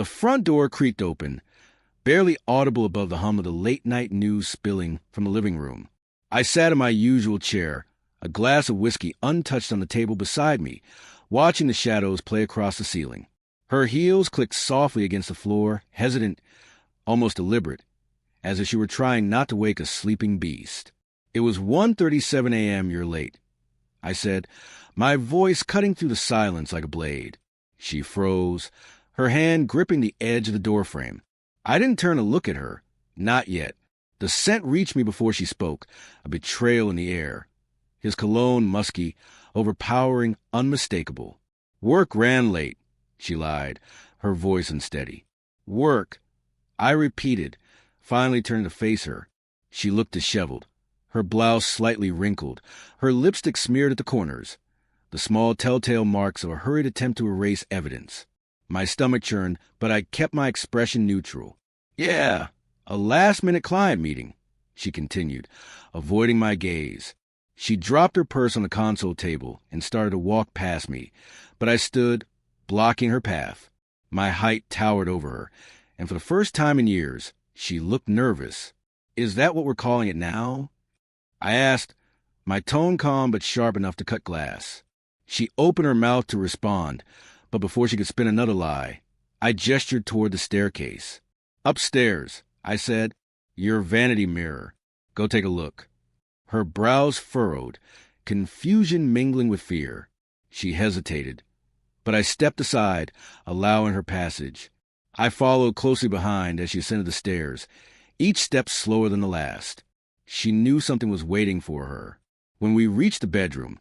The front door creaked open, barely audible above the hum of the late-night news spilling from the living room. I sat in my usual chair, a glass of whiskey untouched on the table beside me, watching the shadows play across the ceiling. Her heels clicked softly against the floor, hesitant, almost deliberate, as if she were trying not to wake a sleeping beast. "It was 1:37 a.m. You're late," I said, my voice cutting through the silence like a blade. She froze, her hand gripping the edge of the doorframe. I didn't turn to look at her. Not yet. The scent reached me before she spoke, a betrayal in the air. His cologne musky, overpowering, unmistakable. "Work ran late," she lied, her voice unsteady. "Work," I repeated, finally turning to face her. She looked disheveled, her blouse slightly wrinkled, her lipstick smeared at the corners, the small telltale marks of a hurried attempt to erase evidence. My stomach churned, but I kept my expression neutral. "Yeah, a last-minute client meeting," she continued, avoiding my gaze. She dropped her purse on the console table and started to walk past me, but I stood, blocking her path. My height towered over her, and for the first time in years, she looked nervous. "Is that what we're calling it now?" I asked, my tone calm but sharp enough to cut glass. She opened her mouth to respond, but before she could spin another lie, I gestured toward the staircase. "Upstairs," I said. "Your vanity mirror. Go take a look." Her brows furrowed, confusion mingling with fear. She hesitated, but I stepped aside, allowing her passage. I followed closely behind as she ascended the stairs, each step slower than the last. She knew something was waiting for her. When we reached the bedroom,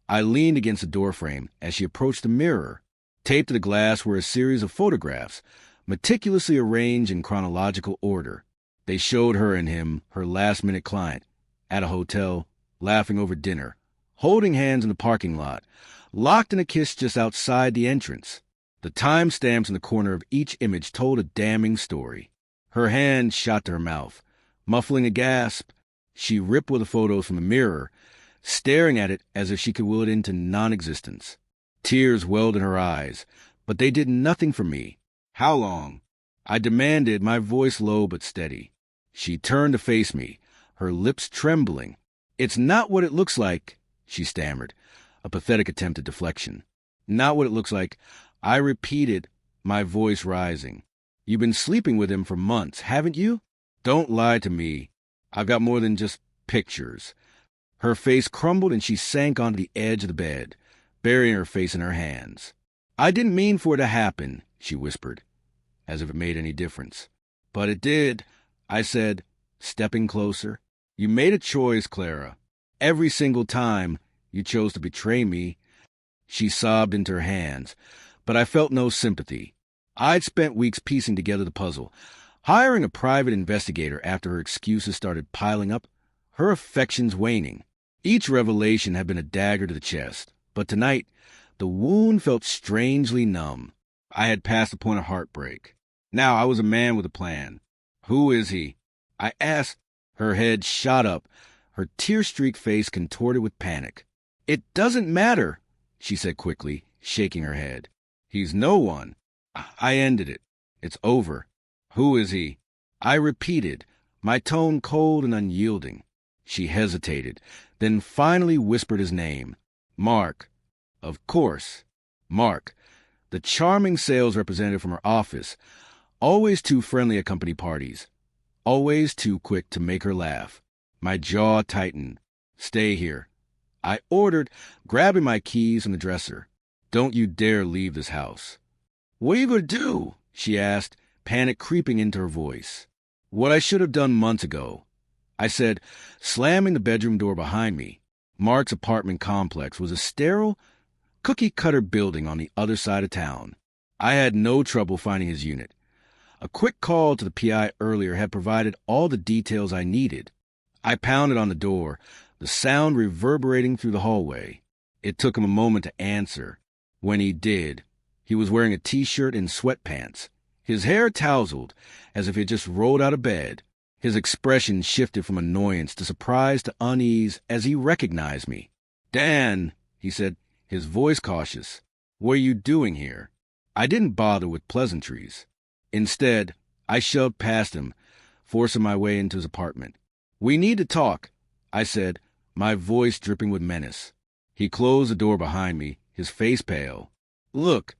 I leaned against the doorframe as she approached the mirror. Taped to the glass were a series of photographs, meticulously arranged in chronological order. They showed her and him, her last-minute client, at a hotel, laughing over dinner, holding hands in the parking lot, locked in a kiss just outside the entrance. The timestamps in the corner of each image told a damning story. Her hand shot to her mouth. Muffling a gasp, she ripped one of the photos from the mirror, staring at it as if she could will it into non-existence. Tears welled in her eyes, but they did nothing for me. "How long?" I demanded, my voice low but steady. She turned to face me, her lips trembling. "It's not what it looks like," she stammered, a pathetic attempt at deflection. "Not what it looks like," I repeated, my voice rising. "You've been sleeping with him for months, haven't you? Don't lie to me. I've got more than just pictures." Her face crumbled and she sank onto the edge of the bed, burying her face in her hands. "I didn't mean for it to happen," she whispered, as if it made any difference. "But it did," I said, stepping closer. "You made a choice, Clara. Every single time you chose to betray me." She sobbed into her hands, but I felt no sympathy. I'd spent weeks piecing together the puzzle, hiring a private investigator after her excuses started piling up, her affections waning. Each revelation had been a dagger to the chest, but tonight, the wound felt strangely numb. I had passed the point of heartbreak. Now I was a man with a plan. "Who is he?" I asked. Her head shot up, her tear-streaked face contorted with panic. "It doesn't matter," she said quickly, shaking her head. "He's no one." I ended it. "It's over." "Who is he?" I repeated, my tone cold and unyielding. She hesitated, then finally whispered his name. "Mark." Of course. Mark, the charming sales representative from her office, always too friendly at company parties, always too quick to make her laugh. My jaw tightened. "Stay here," I ordered, grabbing my keys from the dresser. "Don't you dare leave this house." "What are you going to do?" she asked, panic creeping into her voice. "What I should have done months ago," I said, slamming the bedroom door behind me. Mark's apartment complex was a sterile, cookie-cutter building on the other side of town. I had no trouble finding his unit. A quick call to the PI earlier had provided all the details I needed. I pounded on the door, the sound reverberating through the hallway. It took him a moment to answer. When he did, he was wearing a T-shirt and sweatpants. His hair tousled, as if he had just rolled out of bed. His expression shifted from annoyance to surprise to unease as he recognized me. "Dan," he said, his voice cautious, "what are you doing here?" I didn't bother with pleasantries. Instead, I shoved past him, forcing my way into his apartment. "We need to talk," I said, my voice dripping with menace. He closed the door behind me, his face pale. "Look,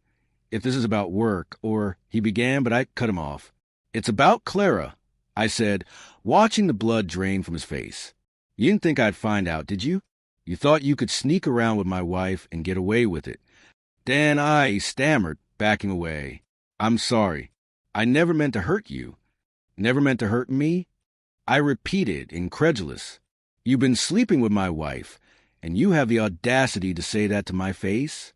if this is about work, or," he began, but I cut him off. "It's about Clara," I said, watching the blood drain from his face. "You didn't think I'd find out, did you? You thought you could sneak around with my wife and get away with it." "Dan, he stammered, backing away. "I'm sorry. I never meant to hurt you." "Never meant to hurt me?" I repeated, incredulous. "You've been sleeping with my wife, and you have the audacity to say that to my face?"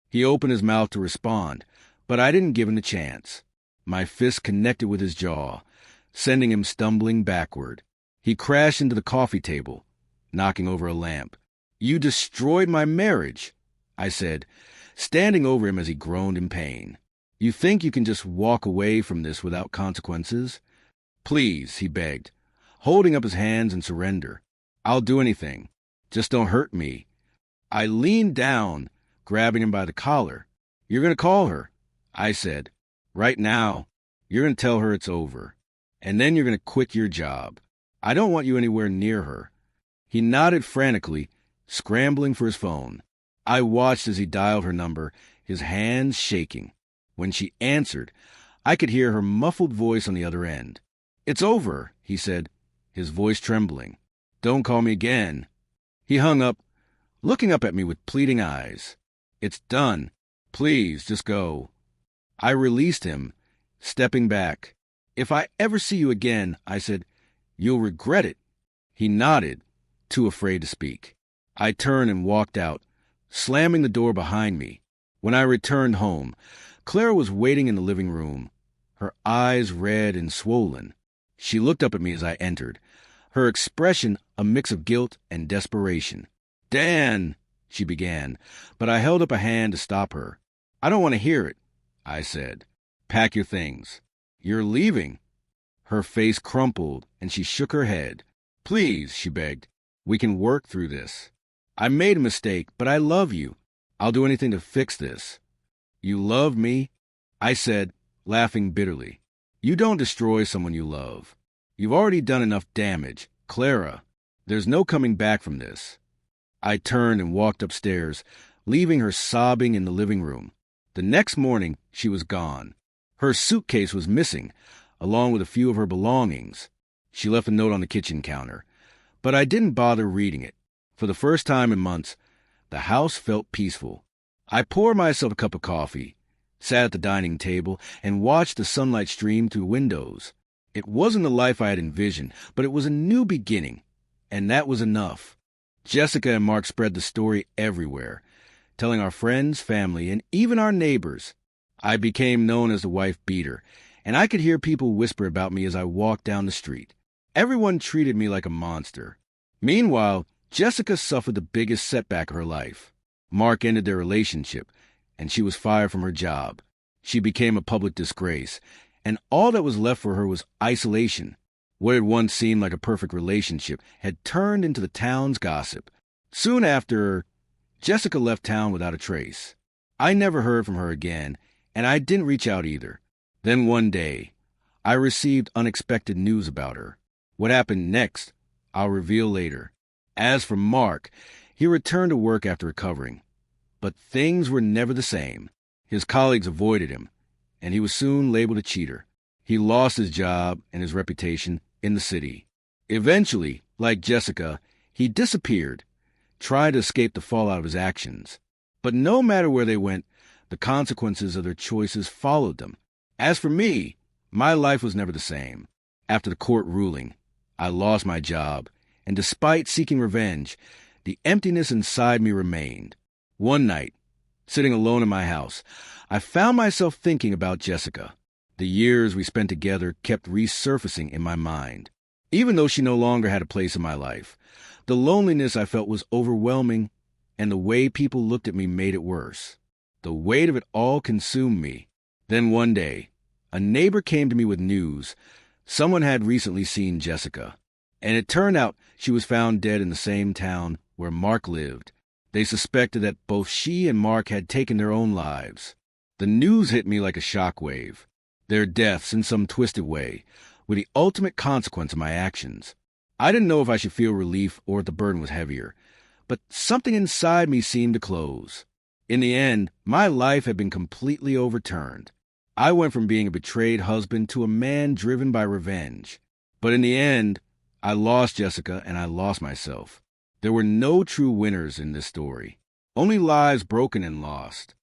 He opened his mouth to respond, but I didn't give him the chance. My fist connected with his jaw, sending him stumbling backward. He crashed into the coffee table, knocking over a lamp. "You destroyed my marriage," I said, standing over him as he groaned in pain. "You think you can just walk away from this without consequences?" "Please," he begged, holding up his hands in surrender. "I'll do anything. Just don't hurt me." I leaned down, grabbing him by the collar. "You're going to call her," I said. "Right now. You're going to tell her it's over. And then you're going to quit your job. I don't want you anywhere near her." He nodded frantically, scrambling for his phone. I watched as he dialed her number, his hands shaking. When she answered, I could hear her muffled voice on the other end. "It's over," he said, his voice trembling. "Don't call me again." He hung up, looking up at me with pleading eyes. "It's done. Please, just go." I released him, stepping back. "If I ever see you again," I said, "you'll regret it." He nodded, too afraid to speak. I turned and walked out, slamming the door behind me. When I returned home, Clara was waiting in the living room, her eyes red and swollen. She looked up at me as I entered, her expression a mix of guilt and desperation. "Dan," she began, but I held up a hand to stop her. "I don't want to hear it," I said. "Pack your things." "You're leaving." Her face crumpled, and she shook her head. "Please," she begged, "we can work through this. I made a mistake, but I love you. I'll do anything to fix this." "You love me?" I said, laughing bitterly. "You don't destroy someone you love. You've already done enough damage. Clara, there's no coming back from this." I turned and walked upstairs, leaving her sobbing in the living room. The next morning, she was gone. Her suitcase was missing, along with a few of her belongings. She left a note on the kitchen counter, but I didn't bother reading it. For the first time in months, the house felt peaceful. I poured myself a cup of coffee, sat at the dining table, and watched the sunlight stream through windows. It wasn't the life I had envisioned, but it was a new beginning, and that was enough. Jessica and Mark spread the story everywhere, telling our friends, family, and even our neighbors. I became known as the wife beater, and I could hear people whisper about me as I walked down the street. Everyone treated me like a monster. Meanwhile, Jessica suffered the biggest setback of her life. Mark ended their relationship, and she was fired from her job. She became a public disgrace, and all that was left for her was isolation. What had once seemed like a perfect relationship had turned into the town's gossip. Soon after, Jessica left town without a trace. I never heard from her again, and I didn't reach out either. Then one day, I received unexpected news about her. What happened next, I'll reveal later. As for Mark, he returned to work after recovering. But things were never the same. His colleagues avoided him, and he was soon labeled a cheater. He lost his job and his reputation in the city. Eventually, like Jessica, he disappeared, tried to escape the fallout of his actions. But no matter where they went, the consequences of their choices followed them. As for me, my life was never the same. After the court ruling, I lost my job, and despite seeking revenge, the emptiness inside me remained. One night, sitting alone in my house, I found myself thinking about Jessica. The years we spent together kept resurfacing in my mind. Even though she no longer had a place in my life, the loneliness I felt was overwhelming, and the way people looked at me made it worse. The weight of it all consumed me. Then one day, a neighbor came to me with news. Someone had recently seen Jessica, and it turned out she was found dead in the same town where Mark lived. They suspected that both she and Mark had taken their own lives. The news hit me like a shockwave. their deaths in some twisted way, were the ultimate consequence of my actions. I didn't know if I should feel relief or if the burden was heavier, but something inside me seemed to close. In the end, my life had been completely overturned. I went from being a betrayed husband to a man driven by revenge. But in the end, I lost Jessica and I lost myself. There were no true winners in this story, only lives broken and lost.